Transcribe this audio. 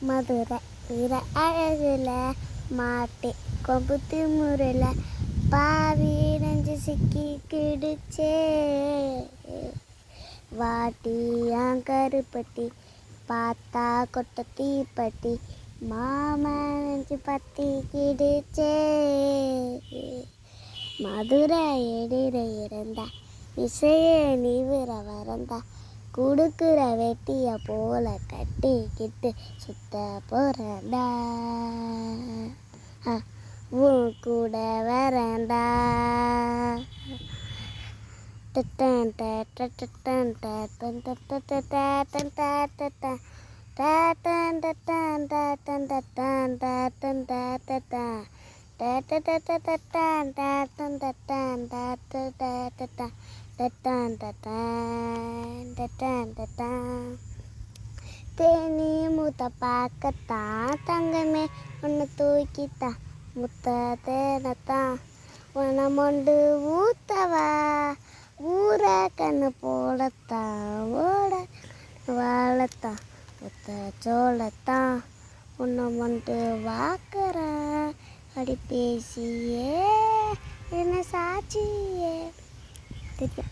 மதுரை வீர அழகுல மாட்டு கொம்பு திமுறையில் பாவி நெஞ்சு சிக்கி கிடுச்சே வாட்டியான் கருப்பட்டி பார்த்தா கொட்ட தீப்பட்டி மாமன் நெஞ்சு பத்தி கிடுச்சே மதுரை எடிர இருந்தா இசைய நீவிர வரந்தா குடுக்குற வெட்டிய போல கட்டிக்கிட்டு சுத்த போறண்டா உன் கூட வரண்டா தட்டன் தட்டன் தட்டன் தட்டன் தட்டன் தட்டன் தட்டன் தட்டன் தட்டன் தட்டன் தட்டன் தட்டன் தேனி மூத்த பார்க்கத்தான் தங்கமே ஒன்று தூக்கித்தான் முத்த தேனத்தான் உனமொண்டு ஊத்தவா ஊர கண்ணு போடத்தான் ஓட வாழத்தான் முத்த சோளத்தான் உன்னமொண்டு வாக்குறேன் அடி பேசியே என்ன சாட்சியே தெரியும்.